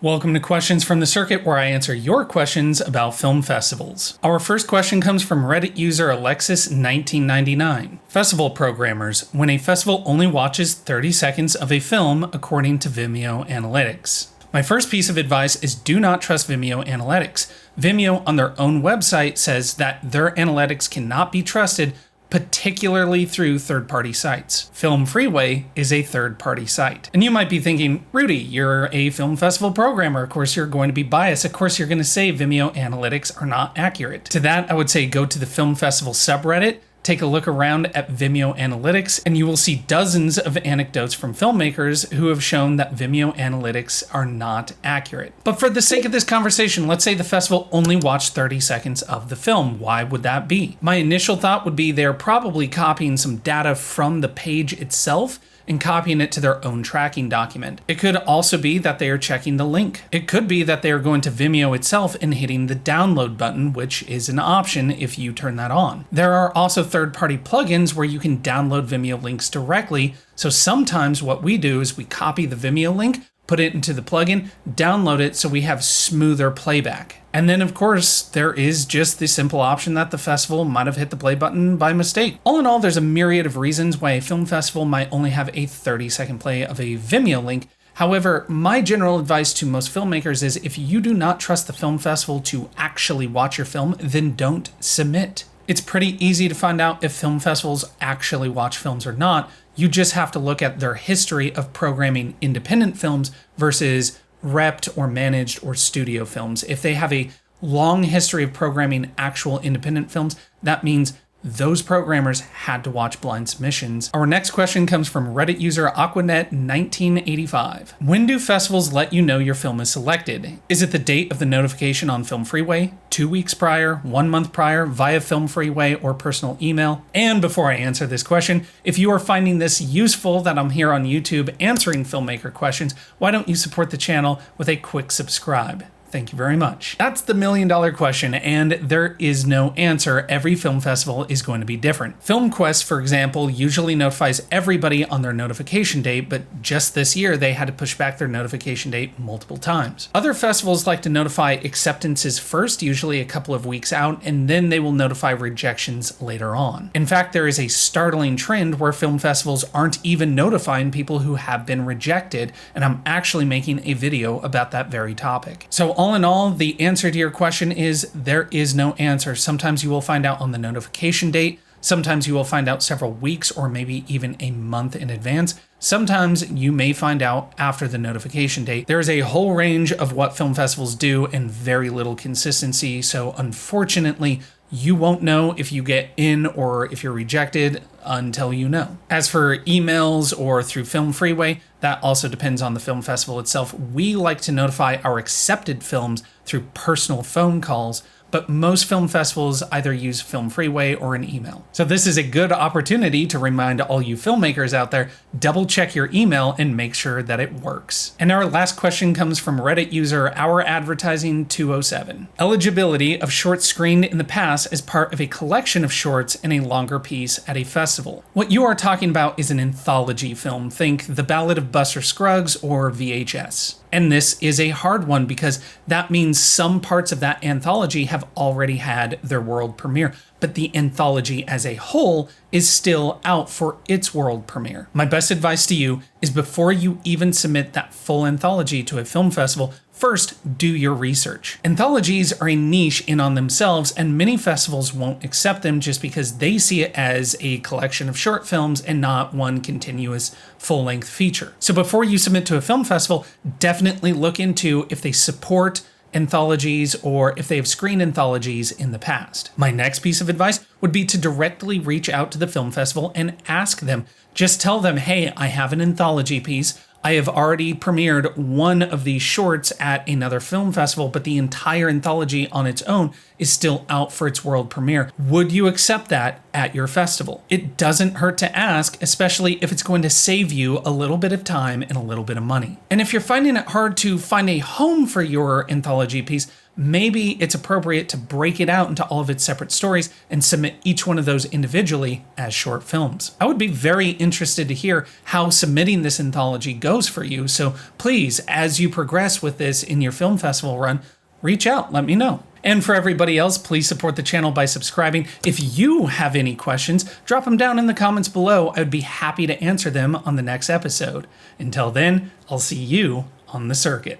Welcome to Questions from the Circuit, where I answer your questions about film festivals. Our first question comes from Reddit user Alexis1999. Festival programmers, when a festival only watches 30 seconds of a film according to Vimeo analytics. My first piece of advice is do not trust Vimeo analytics. Vimeo on their own website says that their analytics cannot be trusted, particularly through third-party sites. Film Freeway is a third-party site. And you might be thinking, Rudy, you're a film festival programmer. Of course, you're going to be biased. Of course, you're going to say Vimeo analytics are not accurate. To that, I would say go to the film festival subreddit, take a look around at Vimeo analytics, and you will see dozens of anecdotes from filmmakers who have shown that Vimeo analytics are not accurate. But for the sake of this conversation, let's say the festival only watched 30 seconds of the film. Why would that be? My initial thought would be they're probably copying some data from the page itself and copying it to their own tracking document. It could also be that they are checking the link. It could be that they are going to Vimeo itself and hitting the download button, which is an option if you turn that on. There are also third-party plugins where you can download Vimeo links directly. So sometimes what we do is we copy the Vimeo link, put it into the plugin, download it so we have smoother playback. And then, of course, there is just the simple option that the festival might have hit the play button by mistake. All in all, there's a myriad of reasons why a film festival might only have a 30-second play of a Vimeo link. However, my general advice to most filmmakers is if you do not trust the film festival to actually watch your film, then don't submit. It's pretty easy to find out if film festivals actually watch films or not. You just have to look at their history of programming independent films versus repped or managed or studio films. If they have a long history of programming actual independent films, that means those programmers had to watch blind submissions. Our next question comes from Reddit user Aquanet1985. When do festivals let you know your film is selected? Is it the date of the notification on Film Freeway, 2 weeks prior, 1 month prior, via Film Freeway, or personal email? And before I answer this question, if you are finding this useful that I'm here on YouTube answering filmmaker questions, why don't you support the channel with a quick subscribe? Thank you very much. That's the million-dollar question, and there is no answer. Every film festival is going to be different. FilmQuest, for example, usually notifies everybody on their notification date, but just this year they had to push back their notification date multiple times. Other festivals like to notify acceptances first, usually a couple of weeks out, and then they will notify rejections later on. In fact, there is a startling trend where film festivals aren't even notifying people who have been rejected, and I'm actually making a video about that very topic. So all in all, the answer to your question is there is no answer. Sometimes you will find out on the notification date. Sometimes you will find out several weeks or maybe even a month in advance. Sometimes you may find out after the notification date. There is a whole range of what film festivals do and very little consistency. So unfortunately, you won't know if you get in or if you're rejected until you know. As for emails or through Film Freeway, that also depends on the film festival itself. We like to notify our accepted films through personal phone calls, but most film festivals either use Film Freeway or an email. So this is a good opportunity to remind all you filmmakers out there, double check your email and make sure that it works. And our last question comes from Reddit user OurAdvertising207. Eligibility of shorts screened in the past as part of a collection of shorts in a longer piece at a festival. What you are talking about is an anthology film. Think The Ballad of Buster Scruggs or VHS. And this is a hard one because that means some parts of that anthology have already had their world premiere, but the anthology as a whole is still out for its world premiere. My best advice to you is before you even submit that full anthology to a film festival, first, do your research. Anthologies are a niche in on themselves, and many festivals won't accept them just because they see it as a collection of short films and not one continuous full-length feature. So before you submit to a film festival, definitely look into if they support anthologies or if they have screened anthologies in the past. My next piece of advice would be to directly reach out to the film festival and ask them. Just tell them, hey, I have an anthology piece. I have already premiered one of these shorts at another film festival, but the entire anthology on its own is still out for its world premiere. Would you accept that at your festival? It doesn't hurt to ask, especially if it's going to save you a little bit of time and a little bit of money. And if you're finding it hard to find a home for your anthology piece, maybe it's appropriate to break it out into all of its separate stories and submit each one of those individually as short films. I would be very interested to hear how submitting this anthology goes for you, so please, as you progress with this in your film festival run, reach out, let me know. And for everybody else, please support the channel by subscribing. If you have any questions, drop them down in the comments below. I would be happy to answer them on the next episode. Until then, I'll see you on the circuit.